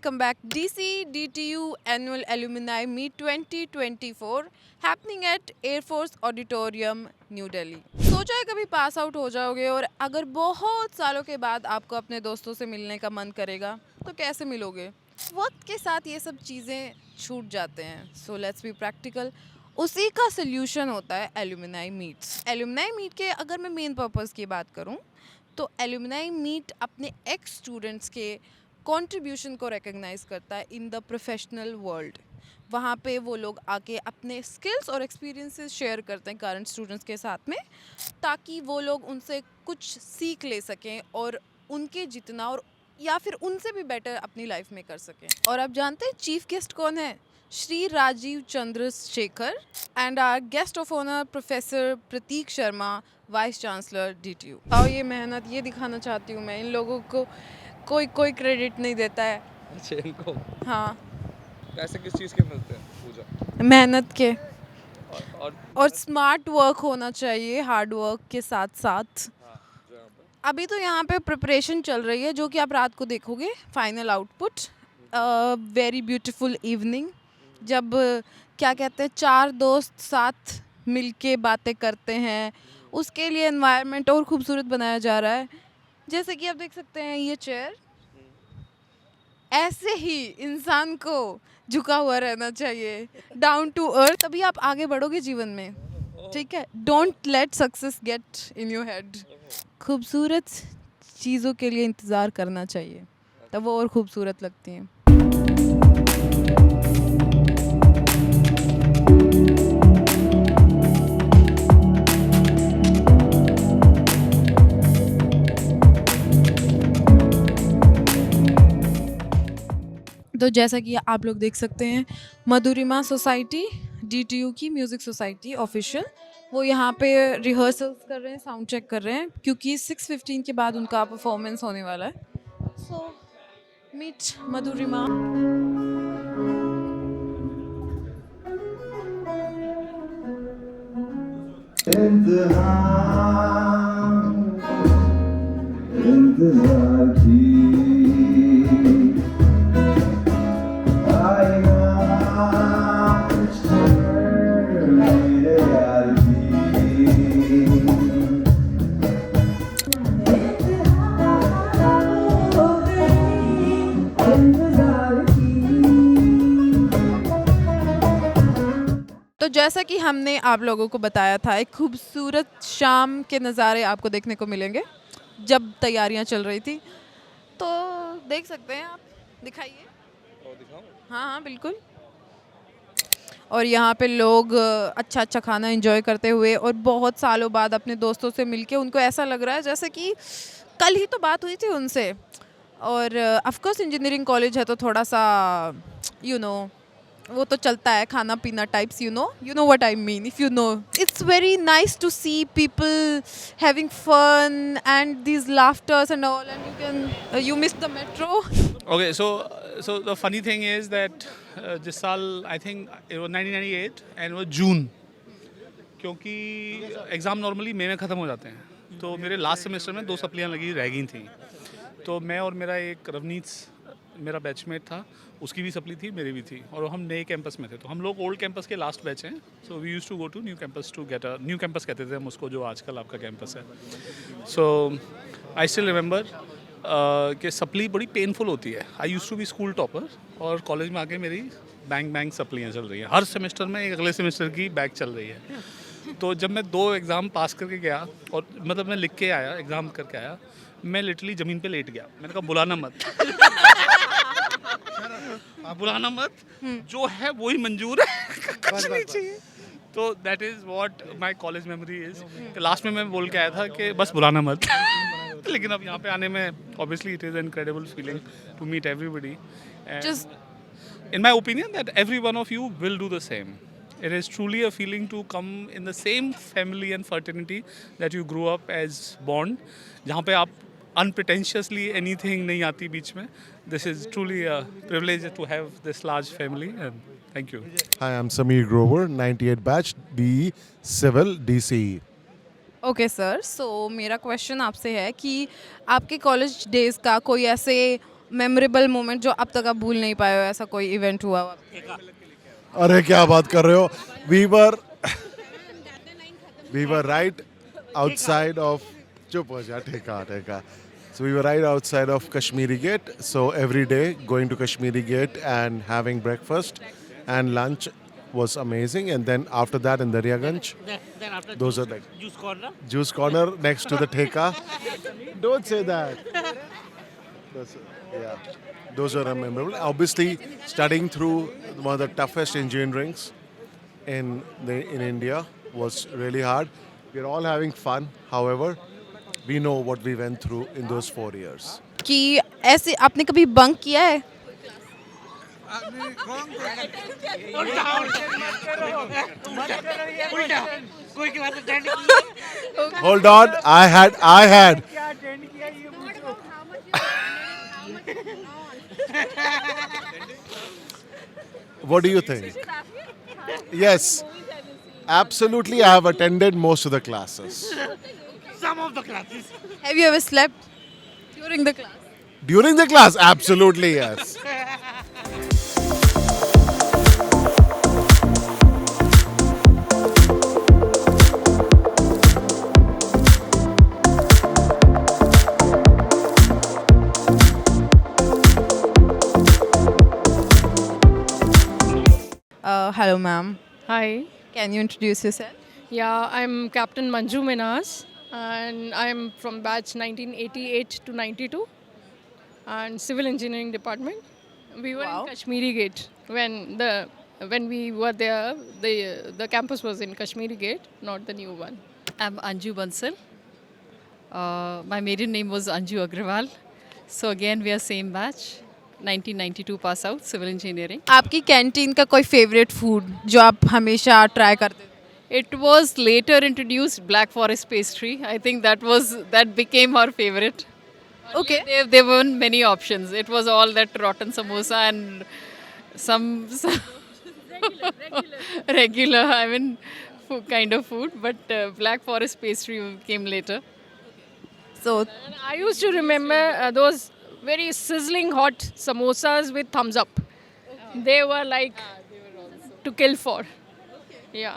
welcome back. DCDTU Annual Alumni Meet 2024 happening at Air Force Auditorium, New Delhi. सोचा है कभी pass out हो जाओगे और अगर बहुत सालों के बाद आपको अपने दोस्तों से मिलने का मन करेगा तो कैसे मिलोगे? वक्त के साथ ये सब चीज़ें छूट जाते हैं. So let's be practical. उसी का सोल्यूशन होता है एलुमनाई मीट्स. एलुमनाई मीट के अगर मैं मेन पर्पज़ की बात करूं तो एलुमनाई मीट अपने एक्स स्टूडेंट्स के कंट्रीब्यूशन को रिकग्नाइज करता है इन द प्रोफेशनल वर्ल्ड. वहाँ पे वो लोग आके अपने स्किल्स और एक्सपीरियंसेस शेयर करते हैं करंट स्टूडेंट्स के साथ में, ताकि वो लोग उनसे कुछ सीख ले सकें और उनके जितना और या फिर उनसे भी बेटर अपनी लाइफ में कर सकें. और आप जानते हैं चीफ गेस्ट कौन है? Shri Rajeev Chandrasekhar and our guest of honour professor Prateek Sharma, vice chancellor DTU. और ये मेहनत ये दिखाना चाहती हूँ मैं, इन लोगों को कोई क्रेडिट नहीं देता है. अच्छा, इनको हाँ, पैसे किस चीज़ के मिलते हैं पूजा? मेहनत के और और स्मार्ट वर्क होना चाहिए हार्ड वर्क के साथ साथ. हाँ, जो यहाँ पे अभी तो यहाँ पे प्रिपरेशन चल रही है जो कि आप रात को देखोगे final output. Very beautiful evening, जब क्या कहते हैं चार दोस्त साथ मिलके बातें करते हैं, उसके लिए एनवायरनमेंट और खूबसूरत बनाया जा रहा है. जैसे कि आप देख सकते हैं ये चेयर, ऐसे ही इंसान को झुका हुआ रहना चाहिए, डाउन टू अर्थ, तभी आप आगे बढ़ोगे जीवन में. ठीक है, don't let success get in your head. खूबसूरत चीज़ों के लिए इंतज़ार करना चाहिए, तब वो और खूबसूरत लगती हैं. तो जैसा कि आप लोग देख सकते हैं मधुरिमा सोसाइटी, DTU की म्यूज़िक सोसाइटी ऑफिशियल, वो यहाँ पे रिहर्सल्स कर रहे हैं, साउंड चेक कर रहे हैं, क्योंकि 6:15 के बाद उनका परफॉर्मेंस होने वाला है. सो मीट मधुरिमा. तो जैसा कि हमने आप लोगों को बताया था, एक खूबसूरत शाम के नज़ारे आपको देखने को मिलेंगे जब तैयारियां चल रही थी. तो देख सकते हैं आप, दिखाइए. और दिखाऊं? हाँ हाँ बिल्कुल. और यहाँ पे लोग अच्छा अच्छा खाना एंजॉय करते हुए और बहुत सालों बाद अपने दोस्तों से मिलके उनको ऐसा लग रहा है जैसे कि कल ही तो बात हुई थी उनसे. और ऑफ कोर्स इंजीनियरिंग कॉलेज है तो थोड़ा सा वो तो चलता है खाना पीना types, you know what I mean, if you know. It's very nice to see people having fun and these laughters and all, and you miss the metro. Okay, so the funny thing is that this साल I think it was 1998 and it was June, क्योंकि exam normally मई में ख़त्म हो जाते हैं. तो मेरे last semester में 2 सप्लियाँ लगी रह गई थी. तो मैं और मेरा एक रवनीत मेरा बैचमेट था, उसकी भी सप्ली थी, मेरी भी थी, और हम नए कैंपस में थे. तो हम लोग ओल्ड कैंपस के लास्ट बैच हैं. So we used to go to new campus to get a new campus कहते थे हम उसको, जो आजकल आपका कैंपस है. सो आई स्टिल रिमेंबर कि सप्ली बड़ी पेनफुल होती है. I used to be school topper और कॉलेज में आके मेरी बैंक सप्लियाँ चल रही हैं. हर सेमेस्टर में एक अगले सेमेस्टर की बैक चल रही है. तो जब मैं 2 एग्ज़ाम पास करके गया, और मतलब मैं लिख के आया, एग्ज़ाम करके आया, मैं लिटरली ज़मीन पे लेट गया. मैंने कहा बुलाना मत. बुलाना मत, जो है वही मंजूर है, कुछ नहीं चाहिए. तो that is what my college memory is. Last में मैं बोल के आया था कि बस बुलाना मत. लेकिन अब यहाँ पे आने में obviously it is incredible feeling to meet everybody. In my opinion, that every one of you will do the same. It is truly a feeling to come in the same family and fraternity that you grew up as bond, जहाँ पे आप unpretentiously anything नहीं आती बीच में. This is truly a privilege to have this large family, and thank you. Hi, I'm Sameer Grover, 98 batch, BE Civil DCE. Okay sir, so मेरा question आपसे है कि आपके कॉलेज डेज़ का कोई ऐसे मेमोरेबल मोमेंट जो अब तक आप भूल नहीं पाए हो, ऐसा कोई इवेंट हुआ हो? अरे क्या बात कर रहे हो? We were right outside of चुप हो जा, ठेका. So we were right outside of Kashmiri Gate. So every day going to Kashmiri Gate and having breakfast and lunch was amazing. And then after that in Daryaganj, Then after those are like juice corner. juice corner next to the Theka. Don't say that. Yeah, those are memorable. Obviously, studying through one of the toughest engineerings in India was really hard. We're all having fun. However, we know what we went through in those 4 years. कि ऐसे आपने कभी bunk किया है? उल्टा कोई की बात अटेंड की Hold on, I had. What do you think? Yes, absolutely. I have attended most of the classes. some of the classes. Have you ever slept during the class? During the class, absolutely yes. Hello, ma'am. Hi. Can you introduce yourself? Yeah, I'm Captain Manju Minhas and I'm from batch 1988 to 92 and civil engineering department. We were Wow. in Kashmiri Gate when we were there. The campus was in Kashmiri Gate, not the new one. I'm Anju Bansal. My maiden name was Anju Agrawal. So again, we are same batch. 1992 pass out, civil engineering. आपकी canteen का कोई favourite food जो आप हमेशा try करते थे? It was later introduced Black Forest pastry. I think that became our favorite. Okay. There weren't many options. It was all that rotten samosa and some regular, I mean, kind of food. But Black Forest pastry came later. So And I used to remember those very sizzling hot samosas with thumbs up. They were like to kill for. Yeah.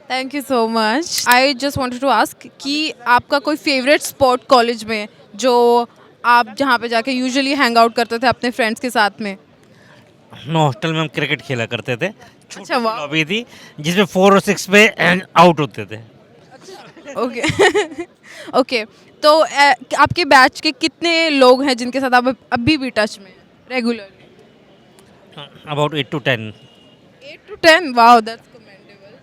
Thank you so much. I just wanted to ask कि आपका कोई favourite spot college में जो आप जहाँ पे जाके usually hang out करते थे अपने फ्रेंड्स के साथ में? हम हॉस्टल में हम क्रिकेट खेला करते थे. अच्छा, वाह. लॉबी थी जिसमें 4 और 6 पे आउट होते थे. ओके. ओके. तो आपके बैच के कितने लोग हैं जिनके साथ आप अभी भी टच में regularly? About 8 to 10. 8 to 10. Wow, that's commendable.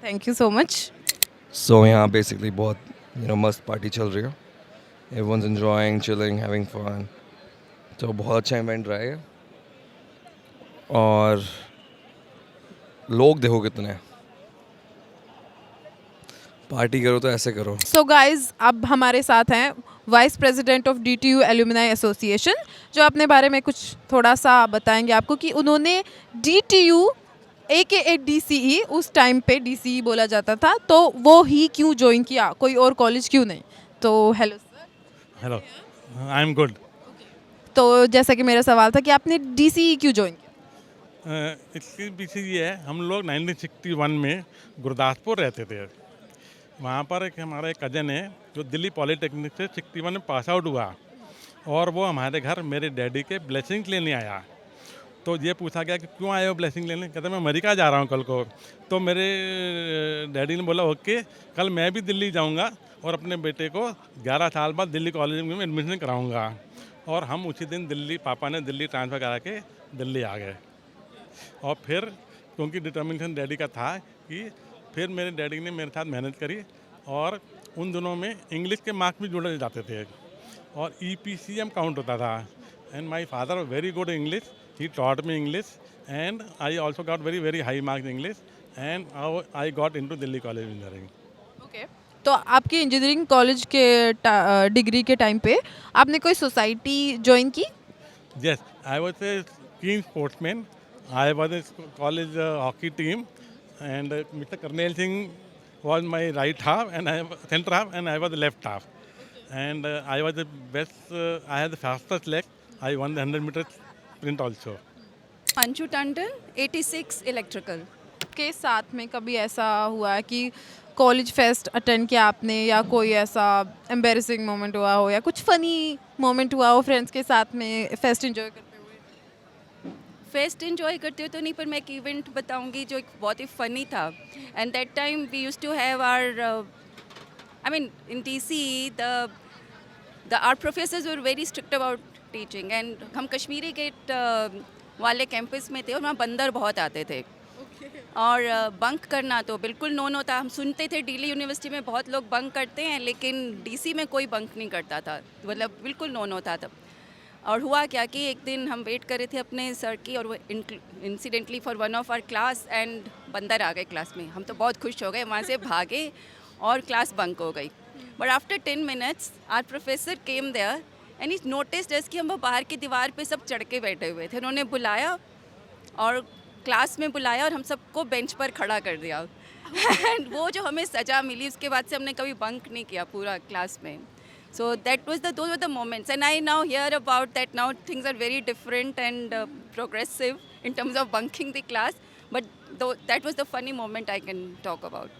Thank you so much. So यहाँ बेसिकली बहुत मस्त पार्टी चल रही है. Everyone's enjoying, chilling, having fun. तो बहुत अच्छा इवेंट रहा है. और लोग देखो कितने. पार्टी करो तो ऐसे करो. सो गाइज, अब हमारे साथ हैं vice president of DTU alumni association, जो अपने बारे में कुछ थोड़ा सा बताएंगे आपको कि उन्होंने DTU AKA DCE, उस टाइम पे DCE बोला जाता था, तो वो ही क्यों ज्वाइन किया, कोई और कॉलेज क्यों नहीं? तो hello sir. Hello, I am good. तो जैसा कि मेरा सवाल था कि आपने DCE क्यों ज्वाइन किया? इसके पीछे ये है, हम लोग 1961 में गुरदासपुर रहते थे. वहाँ पर हमारा एक कज़न है जो दिल्ली पॉलीटेक्निक से 61 में पास आउट हुआ और वो हमारे घर मेरे डैडी के ब्लेसिंग लेने आया. तो ये पूछा गया कि क्यों आए हो ब्लेसिंग लेने? कहते मैं अमेरिका जा रहा हूँ कल को. तो मेरे डैडी ने बोला ओके, कल मैं भी दिल्ली जाऊँगा और अपने बेटे को 11 साल बाद दिल्ली कॉलेज में एडमिशन कराऊँगा. और हम उसी दिन पापा ने दिल्ली ट्रांसफ़र करा के दिल्ली आ गए. और फिर क्योंकि डिटर्मिनेशन डैडी का था कि फिर मेरे डैडी ने मेरे साथ मेहनत करी और उन दिनों में इंग्लिश के मार्क्स भी जोड़े जाते थे और EPCM काउंट होता था. And my father very good English, he taught me English and I also got very very high marks English and I got into Delhi college engineering. Okay. तो आपकी इंजीनियरिंग कॉलेज के डिग्री के time पे आपने कोई society join की? Yes, I was a keen sportsman. I was a college hockey team, and Mr. Karnail Singh was my right half, and center half, and I was the left half. And I was the best. I had the fastest leg I won the 100-meter sprint also. Anshu Tandon 86 electrical. के साथ में कभी ऐसा हुआ है कि college fest attend किया आपने या कोई ऐसा एम्बेरसिंग मोमेंट हुआ हो या कुछ फनी मोमेंट हुआ हो फ्रेंड्स के साथ में फेस्ट एंजॉय करते हुए? फेस्ट इन्जॉय करते हो तो नहीं, पर मैं एक इवेंट बताऊंगी जो एक बहुत ही फ़नी था। And that time we used to have our I mean in TC the our professors were very strict about teaching. एंड हम कश्मीरी गेट वाले कैंपस में थे और वहाँ बंदर बहुत आते थे और बंक करना तो बिल्कुल नो नो था। हम सुनते थे दिल्ली यूनिवर्सिटी में बहुत लोग बंक करते हैं, लेकिन डीसी में कोई बंक नहीं करता था, मतलब बिल्कुल नो नो था तब। और हुआ क्या कि एक दिन हम वेट कर रहे थे अपने सर की और वो incidentally for one of our class and बंदर आ गए क्लास में। हम तो बहुत खुश हो गए, वहाँ से भागे और क्लास बंक हो गई। But after 10 minutes our professor came there and he noticed us कि हम वो बाहर की दीवार पे सब चढ़ के बैठे हुए थे। उन्होंने बुलाया और क्लास में बुलाया और हम सबको बेंच पर खड़ा कर दिया। एंड वो जो हमें सज़ा मिली उसके बाद से हमने कभी बंक नहीं किया पूरा क्लास में। So that was those were the moments, and I now hear about that now things are very different and progressive in terms of bunking the class, but that was the funny moment I can talk about.